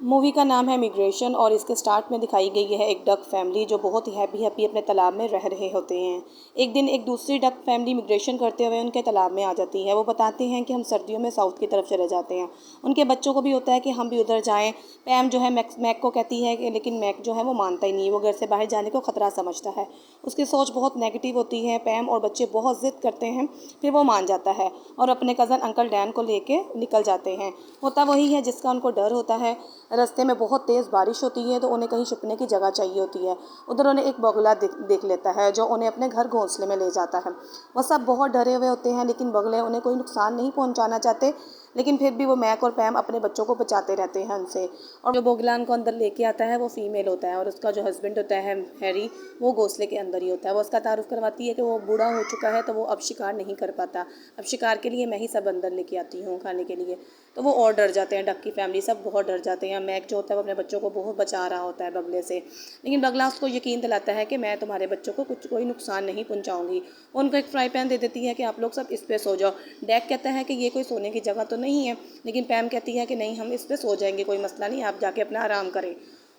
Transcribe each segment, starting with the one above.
Movie का नाम है मिग्रेशन और इसके स्टार्ट में दिखाई गई है एक डक फैमिली जो बहुत ही हैप्पी हैप्पी अपने तालाब में रह रहे होते हैं। एक दिन एक दूसरी डक फैमिली मिग्रेशन करते हुए उनके तालाब में आ जाती है। वो बताते हैं कि हम सर्दियों में साउथ की तरफ चले जाते हैं। उनके बच्चों को भी होता है कि हम भी उधर जाएं। पैम जो है मैक को कहती है कि लेकिन मैक जो है वो मानता ही नहीं, वो घर से बाहर जाने को खतरा समझता है। उसकी सोच बहुत नेगेटिव होती है। पैम और बच्चे बहुत ज़िद करते हैं, फिर वो मान जाता है और अपने कज़न अंकल डैन को लेके निकल जाते हैं। होता वही है जिसका उनको डर होता है। रास्ते में बहुत तेज़ बारिश होती है तो उन्हें कहीं छुपने की जगह चाहिए होती है। उधर उन्हें एक बगुला देख लेता है जो उन्हें अपने घर घोंसले में ले जाता है। वह सब बहुत डरे हुए होते हैं लेकिन बगुले उन्हें कोई नुकसान नहीं पहुंचाना चाहते, लेकिन फिर भी वो मैक और पैम अपने बच्चों को बचाते रहते हैं उनसे। और जो बगुला उनको अंदर लेके आता है वो फीमेल होता है और उसका जो हस्बैंड होता है हैरी, वो घोंसले के अंदर ही होता है। वो उसका तारुफ करवाती है कि वो बूढ़ा हो चुका है तो वो अब शिकार नहीं कर पाता, अब शिकार के लिए मैं ही सब अंदर लेके आती हूँ खाने के लिए। तो वो और डर जाते हैं, डक की फैमिली सब बहुत डर जाते हैं। मैक जो होता है वो अपने बच्चों को बहुत बचा रहा होता है बगले से, लेकिन बगला उसको यकीन दिलाता है कि मैं तुम्हारे बच्चों को कोई नुकसान नहीं पहुंचाऊंगी। उनको एक फ्राई पैन दे देती है कि आप लोग सब इस पे सो जाओ। डैक कहता है कि ये कोई सोने की जगह तो नहीं है, लेकिन पैम कहती है कि नहीं, हम इस पे सो जाएंगे, कोई मसला नहीं, आप जाके अपना आराम करें।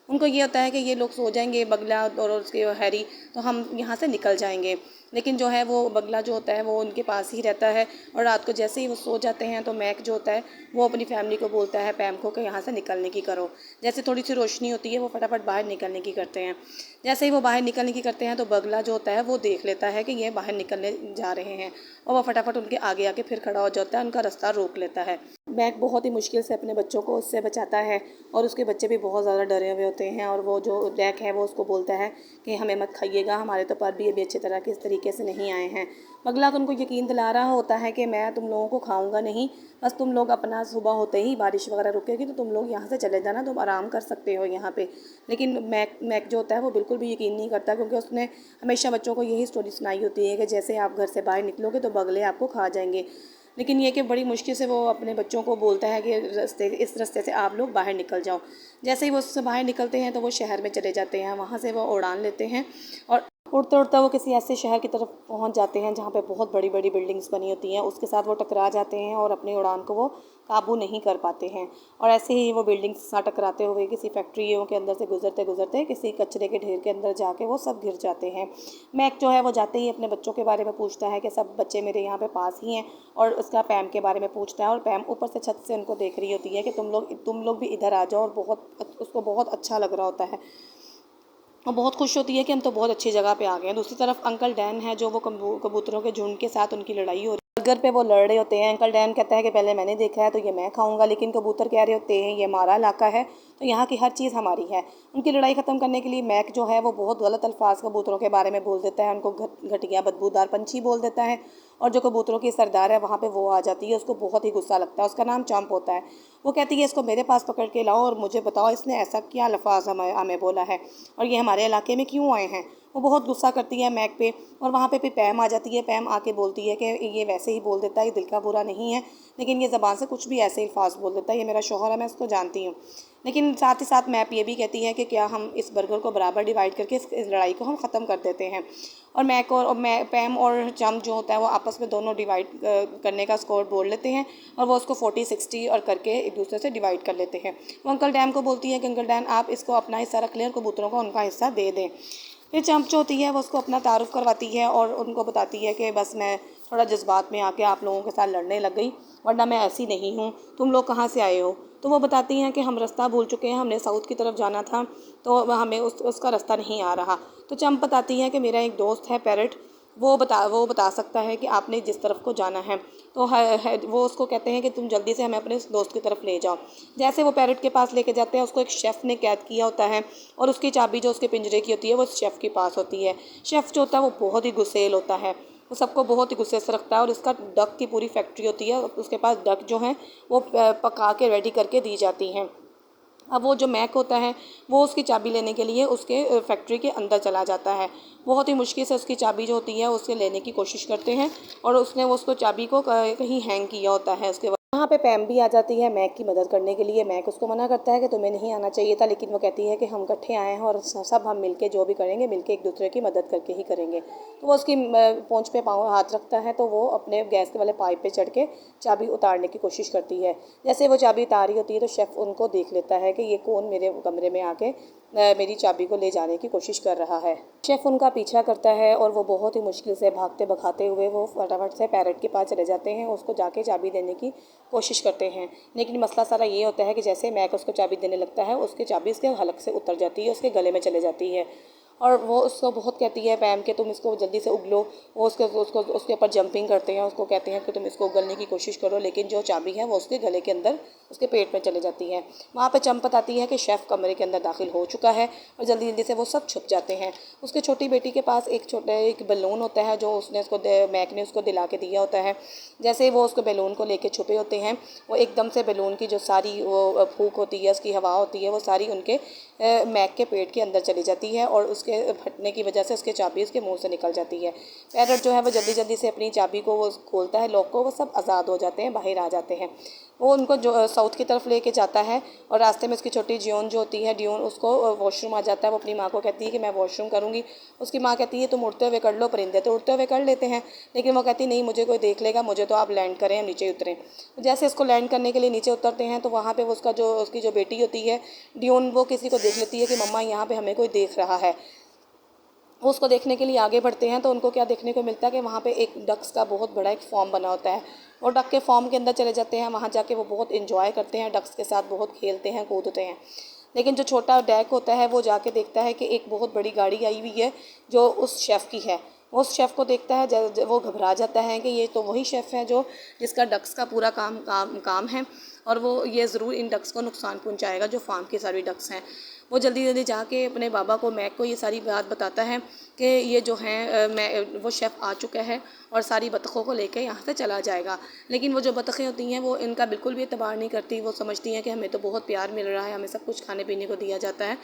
उनको ये होता है कि ये लोग सो जाएंगे बगला और उसके हैरी, तो हम यहाँ से निकल जाएंगे। लेकिन जो है वो बगला जो होता है वो उनके पास ही रहता है और रात को जैसे ही वो सो जाते हैं तो मैक जो होता है वो अपनी फैमिली को बोलता है पैम को कि यहाँ से निकलने की करो। जैसे थोड़ी सी रोशनी होती है वो फटाफट बाहर निकलने की करते हैं। जैसे ही वो बाहर निकलने की करते हैं तो बगला जो होता है वो देख लेता है कि ये बाहर निकलने जा रहे हैं और वो फटाफट उनके आगे आके फिर खड़ा हो जाता है, उनका रास्ता रोक लेता है। मैक बहुत ही मुश्किल से अपने बच्चों को उससे बचाता है और उसके बच्चे भी बहुत ज़्यादा डरे हुए होते हैं। और वो जो डैक है वो उसको बोलता है कि हमें मत खाइएगा, हमारे तो पर भी अभी अच्छी तरह किस तरीके से नहीं आए हैं। बगला तो उनको यकीन दिला रहा होता है कि मैं तुम लोगों को खाऊंगा नहीं, बस तुम लोग अपना सुबह होते ही बारिश वगैरह रुकेगी तो तुम लोग यहाँ से चले जाना, तुम आराम कर सकते हो यहाँ पे। लेकिन मैक जो होता है वो बिल्कुल भी यकीन नहीं करता, क्योंकि उसने हमेशा बच्चों को यही स्टोरी सुनाई होती है कि जैसे आप घर से बाहर निकलोगे तो बगले आपको खा जाएंगे। लेकिन ये कि बड़ी मुश्किल से वो अपने बच्चों को बोलता है कि इस रास्ते से आप लोग बाहर निकल जाओ। जैसे ही वो उससे बाहर निकलते हैं तो वो शहर में चले जाते हैं, वहाँ से वो उड़ान लेते हैं और उड़ते उड़ते वो किसी ऐसे शहर की तरफ पहुंच जाते हैं जहाँ पे बहुत बड़ी बड़ी बिल्डिंग्स बनी होती हैं। उसके साथ वो टकरा जाते हैं और अपनी उड़ान को वो काबू नहीं कर पाते हैं और ऐसे ही वो बिल्डिंग्स के साथ टकराते हुए किसी फैक्ट्रियों के अंदर से गुजरते गुजरते किसी कचरे के ढेर के अंदर जाके वो सब गिर जाते हैं। मैक जो है वो जाते ही अपने बच्चों के बारे में पूछता है कि सब बच्चे मेरे यहाँ पे पास ही हैं, और उसका पैम के बारे में पूछता है और पैम ऊपर से छत से उनको देख रही होती है कि तुम लोग भी इधर आ जाओ, और उसको बहुत अच्छा लग रहा होता है। वो बहुत खुश होती है कि हम तो बहुत अच्छी जगह पे आ गए हैं। दूसरी तरफ अंकल डैन है जो वो कबूतरों के झुंड के साथ उनकी लड़ाई हो रही है। बर्गर पे वो लड़ रहे होते हैं। अंकल डैन कहता है कि पहले मैंने देखा है तो ये मैं खाऊंगा, लेकिन कबूतर कह रहे होते हैं ये हमारा इलाका है तो यहाँ की हर चीज़ हमारी है। उनकी लड़ाई ख़त्म करने के लिए मैक जो है वो बहुत गलत अल्फाज कबूतरों के बारे में बोल देता है, उनको घटिया बदबूदार पंछी बोल देता है। और जो कबूतरों की सरदार है वहाँ पे वो आ जाती है, उसको बहुत ही गुस्सा लगता है। उसका नाम चंप होता है। वो कहती है इसको मेरे पास पकड़ के लाओ और मुझे बताओ इसने ऐसा क्या लफाज हमें बोला है और ये हमारे इलाके में क्यों आए हैं। वो बहुत गुस्सा करती है मैक पे और वहाँ पे भी पैम आ जाती है। पैम आके बोलती है कि ये वैसे ही बोल देता है, ये दिल का बुरा नहीं है, लेकिन ये ज़बान से कुछ भी ऐसे ही अल्फाज बोल देता है, ये मेरा शौहर है, मैं उसको जानती हूँ। लेकिन साथ ही साथ मैप ये भी कहती है कि क्या हम इस बर्गर को बराबर डिवाइड करके इस लड़ाई को हम ख़त्म कर देते हैं। और मैक और पैम और चंप जो होता है वो आपस में दोनों डिवाइड करने का स्कोर बोल लेते हैं और वो उसको 40-60 और करके एक दूसरे से डिवाइड कर लेते हैं। वो अंकल डैम को बोलती है कि अंकल डैम आप इसको अपना हिस्सा रख लें और कबूतरों को उनका हिस्सा दे दें। फिर चंप जो होती है वो उसको अपना तारुफ करवाती है और उनको बताती है कि बस मैं थोड़ा जज्बात में आके आप लोगों के साथ लड़ने लग गई, वरना मैं ऐसी नहीं हूँ, तुम लोग कहाँ से आए हो। तो वो बताती हैं कि हम रास्ता भूल चुके हैं, हमने साउथ की तरफ जाना था तो हमें उसका रास्ता नहीं आ रहा। तो चंप बताती है कि मेरा एक दोस्त है पैरट, वो बता सकता है कि आपने जिस तरफ को जाना है। तो वो उसको कहते हैं कि तुम जल्दी से हमें अपने दोस्त की तरफ ले जाओ। जैसे वो पैरट के पास लेके जाते हैं उसको एक शेफ़ ने कैद किया होता है और उसकी चाबी जो उसके पिंजरे की होती है वो शेफ़ के पास होती है। शेफ़ जो होता है वो बहुत ही गुस्सेल होता है, वो सबको बहुत ही गुस्से से रखता है और इसका डक की पूरी फैक्ट्री होती है, उसके पास डक जो है वो पका के रेडी करके दी जाती हैं। अब वो जो मैक होता है वो उसकी चाबी लेने के लिए उसके फैक्ट्री के अंदर चला जाता है। बहुत ही मुश्किल से उसकी चाबी जो होती है उससे लेने की कोशिश करते हैं और उसने वो उसको चाबी को कहीं हैंग किया होता है उसके वहाँ पे पैम भी आ जाती है मैक की मदद करने के लिए। मैक उसको मना करता है कि तुम्हें नहीं आना चाहिए था, लेकिन वो कहती है कि हम इकट्ठे आए हैं और सब हम मिलके जो भी करेंगे मिलके एक दूसरे की मदद करके ही करेंगे। तो वो उसकी पोंछ पे पाँव हाथ रखता है, तो वो अपने गैस वाले पाइप पे चढ़ के चाबी उतारने की कोशिश करती है। जैसे वो चाबी उतार रही होती है तो शेफ़ उनको देख लेता है कि ये कौन मेरे कमरे में आके मेरी चाबी को ले जाने की कोशिश कर रहा है। शेफ़ उनका पीछा करता है और वो बहुत ही मुश्किल से भागते भगाते हुए वो फटाफट से पैरट के पास चले जाते हैं, उसको जाके चाबी देने की कोशिश करते हैं। लेकिन मसला सारा ये होता है कि जैसे मैक उसको चाबी देने लगता है, उसकी चाबी उसके हलक से उतर जाती है, उसके गले में चले जाती है और वो उसको बहुत कहती है पैम के तुम इसको जल्दी से उगलो। वो उसके ऊपर जंपिंग करते हैं, उसको कहते हैं कि तुम इसको उगलने की कोशिश करो, लेकिन जो चाबी है वो उसके गले के अंदर उसके पेट में चले जाती है। वहाँ पे चंपत आती है कि शेफ़ कमरे के अंदर दाखिल हो चुका है और जल्दी जल्दी से वो सब छुप जाते हैं। उसके छोटी बेटी के पास एक बैलून होता है जो उसने मैक ने उसको दिला के दिया होता है। जैसे वो उसको बैलून को लेके छुपे होते हैं, वो एकदम से बैलून की जो सारी वो फूंक होती है, उसकी हवा होती है, वो सारी उनके मैक के पेट के अंदर चली जाती है और उसके फटने की वजह से उसकी चाबी उसके मुंह से निकल जाती है। पैरट जो है वो जल्दी जल्दी से अपनी चाबी को वो खोलता है, लॉक को, वो सब आज़ाद हो जाते हैं, बाहर आ जाते हैं। वो उनको जो साउथ की तरफ लेके जाता है और रास्ते में उसकी छोटी जियोन जो होती है, डियोन, उसको वॉशरूम आ जाता है। वो अपनी माँ को कहती है कि मैं वॉशरूम करूँगी। उसकी माँ कहती है तुम उड़ते हुए कर लो, परिंदे तो उड़ते हुए कर लेते हैं, लेकिन वो कहती नहीं, मुझे कोई देख लेगा, मुझे तो आप लैंड करें, हम नीचे उतरें। जैसे इसको लैंड करने के लिए नीचे उतरते हैं तो वहाँ पे वो उसकी जो बेटी होती है डियोन, वो किसी को देख लेती है कि मम्मा यहाँ पे हमें कोई देख रहा है। वो उसको देखने के लिए आगे बढ़ते हैं तो उनको क्या देखने को मिलता है कि वहाँ पे एक डक्स का बहुत बड़ा एक फॉर्म बना होता है। वो डक के फॉर्म के अंदर चले जाते हैं, वहाँ जाके वो बहुत इंजॉय करते हैं, डक्स के साथ बहुत खेलते हैं, कूदते हैं। लेकिन जो छोटा डैक होता है वो जाके देखता है कि एक बहुत बड़ी गाड़ी आई हुई है जो उस शेफ़ की है। वो उस शेफ़ को देखता है, वो घबरा जाता है कि ये तो वही शेफ़ है जो जिसका डक्स का पूरा काम है और वो ये ज़रूर इन डक्स को नुकसान पहुंचाएगा जो फार्म के सारे डक्स हैं। वो जल्दी जल्दी जाके अपने बाबा को, मैक को, ये सारी बात बताता है कि ये जो है वो शेफ़ आ चुका है और सारी बतखों को लेके यहाँ से चला जाएगा। लेकिन वो जो बतखें होती हैं वो इनका बिल्कुल भी एतबार नहीं करती। वो समझती हैं कि हमें तो बहुत प्यार मिल रहा है, हमें सब कुछ खाने पीने को दिया जाता है,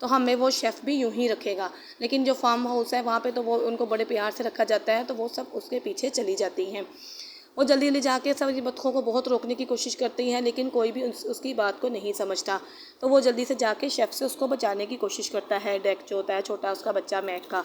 तो हमें वो शेफ़ भी यूं ही रखेगा। लेकिन जो फार्म हाउस है वहाँ पे तो वो उनको बड़े प्यार से रखा जाता है, तो वो सब उसके पीछे चली जाती हैं। वो जल्दी जल्दी जाके सभी बतखों को बहुत रोकने की कोशिश करती हैं, लेकिन कोई भी उसकी बात को नहीं समझता। तो वो जल्दी से जाके शेफ़ से उसको बचाने की कोशिश करता है। डेक जो होता है छोटा उसका बच्चा मैक का,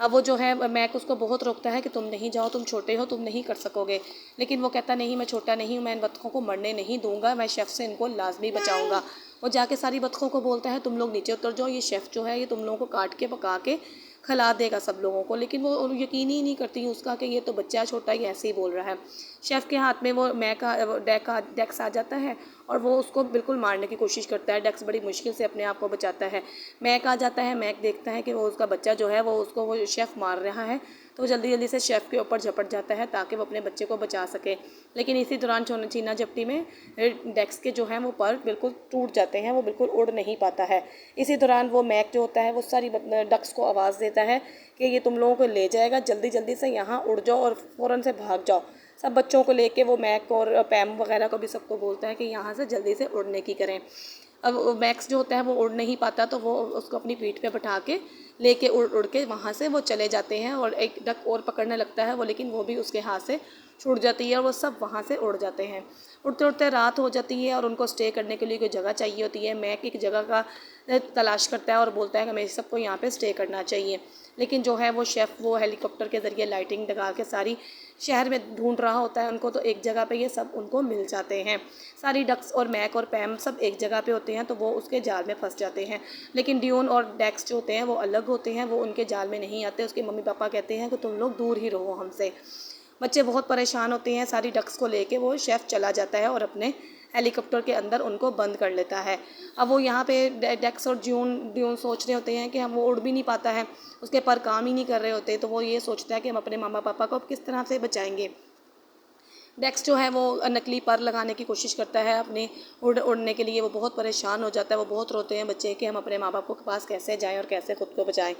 अब वो जो है मैक उसको बहुत रोकता है कि तुम नहीं जाओ, तुम छोटे हो, तुम नहीं कर सकोगे। लेकिन वो कहता नहीं, मैं छोटा नहीं हूँ, मैं इन बतखों को मरने नहीं दूंगा, मैं शेफ़ से इनको लाजमी बचाऊंगा। वो जाके सारी बतखों को बोलता है तुम लोग नीचे उतर जाओ, ये शेफ़ जो है ये तुम लोगों को काट के पका के खिला देगा सब लोगों को। लेकिन वो यकीन ही नहीं करती उसका कि ये तो बच्चा छोटा ही ऐसे ही बोल रहा है। शेफ़ के हाथ में वो डेक्स आ जाता है और वो उसको बिल्कुल मारने की कोशिश करता है। डेक्स बड़ी मुश्किल से अपने आप को बचाता है। मैक आ जाता है, मैक देखता है कि वो उसका बच्चा जो है वो शेफ़ मार रहा है, तो जल्दी जल्दी से शेफ़ के ऊपर झपट जाता है ताकि वो अपने बच्चे को बचा सके। लेकिन इसी दौरान चीना झपटी में डेक्स के जो हैं वो पर बिल्कुल टूट जाते हैं, वो बिल्कुल उड़ नहीं पाता है। इसी दौरान वो मैक जो होता है वो सारी डक्स को आवाज़ देता है कि ये तुम लोगों को ले जाएगा, जल्दी जल्दी से यहाँ उड़ जाओ और फ़ौरन से भाग जाओ। सब बच्चों को लेके वो मैक और पैम वगैरह को भी सबको बोलता है कि यहाँ से जल्दी से उड़ने की करें। अब मैक्स जो होता है वो उड़ नहीं पाता, तो वो उसको अपनी पीठ पे बैठा के लेके उड़ उड़ के वहाँ से वो चले जाते हैं और एक डक और पकड़ने लगता है वो, लेकिन वो भी उसके हाथ से छूट जाती है और वो सब वहाँ से उड़ जाते हैं। उड़ते उड़ते रात हो जाती है और उनको स्टे करने के लिए कोई जगह चाहिए होती है। मैक एक जगह का तलाश करता है और बोलता है कि हमें सबको यहाँ पे स्टे करना चाहिए। लेकिन जो है वो शेफ़ वो हेलीकॉप्टर के ज़रिए लाइटिंग लगा के सारी शहर में ढूंढ रहा होता है उनको, तो एक जगह पे ये सब उनको मिल जाते हैं। सारी डक्स और मैक और पैम सब एक जगह पे होते हैं, तो वो उसके जाल में फंस जाते हैं। लेकिन ड्यून और डेक्स जो होते हैं वो अलग होते हैं, वो उनके जाल में नहीं आते। उसके मम्मी पापा कहते हैं कि तुम लोग दूर ही रहो हमसे। बच्चे बहुत परेशान होते हैं, सारी डक्स को लेके वो शेफ़ चला जाता है और अपने हेलीकॉप्टर के अंदर उनको बंद कर लेता है। अब वो यहाँ पे डेक्स और ड्यून सोच रहे होते हैं कि हम वो उड़ भी नहीं पाता है, उसके पर काम ही नहीं कर रहे होते, तो वो ये सोचता है कि हम अपने मामा पापा को अब किस तरह से बचाएंगे। डेक्स जो है वो नकली पर लगाने की कोशिश करता है अपने उड़ने के लिए। वो बहुत परेशान हो जाता है, वो बहुत रोते हैं बच्चे कि हम अपने माँ बाप के पास कैसे जाएं और कैसे खुद को बचाएं।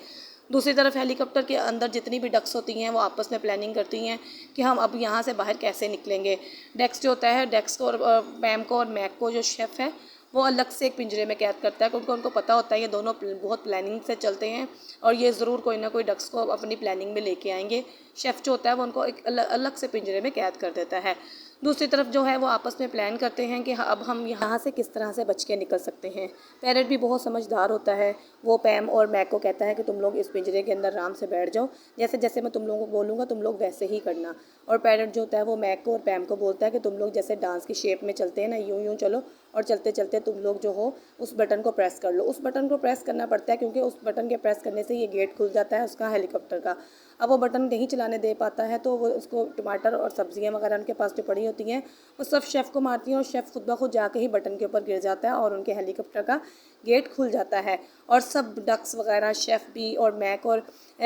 दूसरी तरफ हेलीकॉप्टर के अंदर जितनी भी डक्स होती हैं वो आपस में प्लानिंग करती हैं कि हम अब यहाँ से बाहर कैसे निकलेंगे। डेक्स जो होता है, डेक्स को और पैम को और मैक को जो शेफ़ है वो अलग से एक पिंजरे में कैद करता है, क्योंकि उनको पता होता है ये दोनों बहुत प्लानिंग से चलते हैं और ये ज़रूर कोई ना कोई डक्स को अपनी प्लानिंग में लेके आएंगे। शेफ़ जो होता है वो उनको एक अलग से पिंजरे में कैद कर देता है। दूसरी तरफ जो है वो आपस में प्लान करते हैं कि अब हम यहाँ से किस तरह से बच के निकल सकते हैं। पैरट भी बहुत समझदार होता है। वो पैम और मैक को कहता है कि तुम लोग इस पिंजरे के अंदर आराम से बैठ जाओ, जैसे जैसे मैं तुम लोगों को बोलूँगा तुम लोग वैसे ही करना। और पैरट जो होता है वो मैक को और पैम को बोलता है कि तुम लोग जैसे डांस की शेप में चलते हैं ना, यूं यूं चलो, और चलते चलते तुम लोग जो हो उस बटन को प्रेस कर लो। उस बटन को प्रेस करना पड़ता है क्योंकि उस बटन के प्रेस करने से ये गेट खुल जाता है उसका हेलीकॉप्टर का। अब वो बटन नहीं चलाने दे पाता है तो वो उसको टमाटर और सब्जियां वगैरह उनके पास जो पड़ी होती हैं वो सब शेफ़ को मारती हैं और शेफ़ खुद ब खुद जाके ही बटन के ऊपर गिर जाता है और उनके हेलीकॉप्टर का गेट खुल जाता है। और सब डक्स वगैरह, शेफ़ भी और मैक और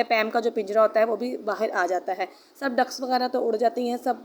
पैम का जो पिंजरा होता है वो भी बाहर आ जाता है। सब डक्स वगैरह तो उड़ जाती हैं, सब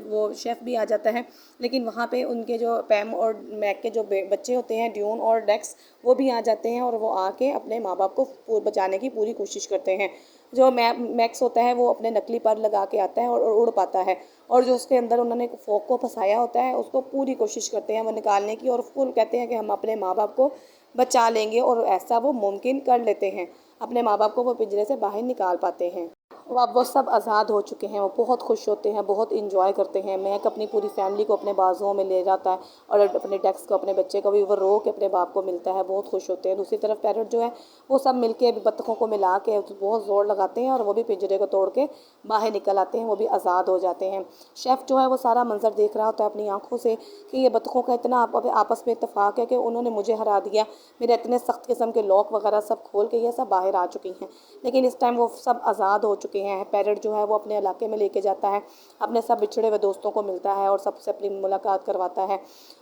वो शेफ़ भी आ जाता है, लेकिन वहाँ पे उनके जो पैम और मैक के जो बच्चे होते हैं, ड्यून और डेक्स, वो भी आ जाते हैं और वो आके अपने माँ बाप को बचाने की पूरी कोशिश करते हैं। जो मैक्स होता है वो अपने नकली पर लगा के आता है और उड़ पाता है, और जो उसके अंदर उन्होंने फोक को फंसाया होता है उसको पूरी कोशिश करते हैं वो निकालने की, और फुल कहते हैं कि हम अपने माँ बाप को बचा लेंगे, और ऐसा वो मुमकिन कर लेते हैं। अपने माँ बाप को वो पिंजरे से बाहर निकाल पाते हैं। अब वो सब आज़ाद हो चुके हैं, वो बहुत खुश होते हैं, बहुत इंजॉय करते हैं। मैक अपनी पूरी फैमिली को अपने बाजुओं में ले जाता है और अपने डेक्स को, अपने बच्चे को भी वो रो के अपने बाप को मिलता है, बहुत खुश होते हैं। दूसरी तरफ पैरट जो है वो सब मिलके बत्तखों को मिला के बहुत ज़ोर लगाते हैं और वो भी पिंजरे को तोड़ के बाहर निकल आते हैं, वो भी आज़ाद हो जाते हैं। शेफ़ जो है वो सारा मंजर देख रहा होता है अपनी आंखों से कि ये बत्तखों का इतना आपस में इत्तेफाक है कि उन्होंने मुझे हरा दिया, मेरे इतने सख्त किस्म के लॉक वगैरह सब खोल के ये सब बाहर आ चुकी हैं। लेकिन इस टाइम वो सब आज़ाद हो चुके हैं। पैरट जो है वो अपने इलाके में लेके जाता है, अपने सब बिछड़े हुए दोस्तों को मिलता है और सबसे अपनी मुलाकात करवाता है।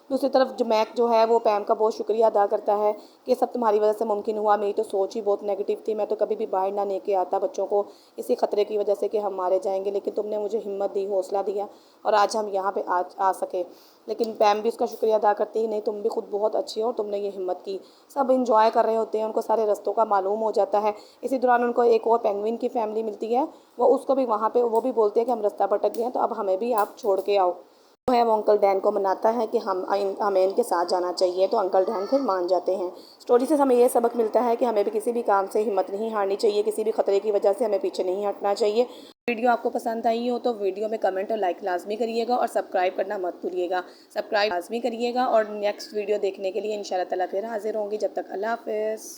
दूसरी तरफ जो मैक जो है वो पैम का बहुत शुक्रिया अदा करता है कि सब तुम्हारी वजह से मुमकिन हुआ, मेरी तो सोच ही बहुत नेगेटिव थी, मैं तो कभी भी बाहर ना लेके आता बच्चों को इसी खतरे की वजह से कि हम मारे जाएंगे, लेकिन तुमने मुझे हिम्मत दी, हौसला दिया और आज हम यहाँ पे आ सके। लेकिन पैम भी उसका शुक्रिया अदा करती है, नहीं तुम भी खुद बहुत अच्छी हो, तुमने ये हिम्मत की। सब इंजॉय कर रहे होते हैं, उनको सारे रास्तों का मालूम हो जाता है। इसी दौरान उनको एक और पेंगुइन की फैमिली मिलती है, वो उसको भी वहाँ पे वो भी बोलते हैं कि हम रास्ता भटक गए हैं तो अब हमें भी आप छोड़ के आओ। जो है वो अंकल डैन को मनाता है कि हमें इनके साथ जाना चाहिए, तो अंकल डैन फिर मान जाते हैं। स्टोरी से हमें ये सबक मिलता है कि हमें भी किसी भी काम से हिम्मत नहीं हारनी चाहिए, किसी भी खतरे की वजह से हमें पीछे नहीं हटना चाहिए। वीडियो आपको पसंद आई हो तो वीडियो में कमेंट और लाइक लाजमी करिएगा और सब्सक्राइब करना मत भूलिएगा। सब्सक्राइब लाजमी करिएगा और नेक्स्ट वीडियो देखने के लिए इंशाल्लाह ताला फिर हाजिर होंगी। जब तक अल्लाह हाफ़िज़।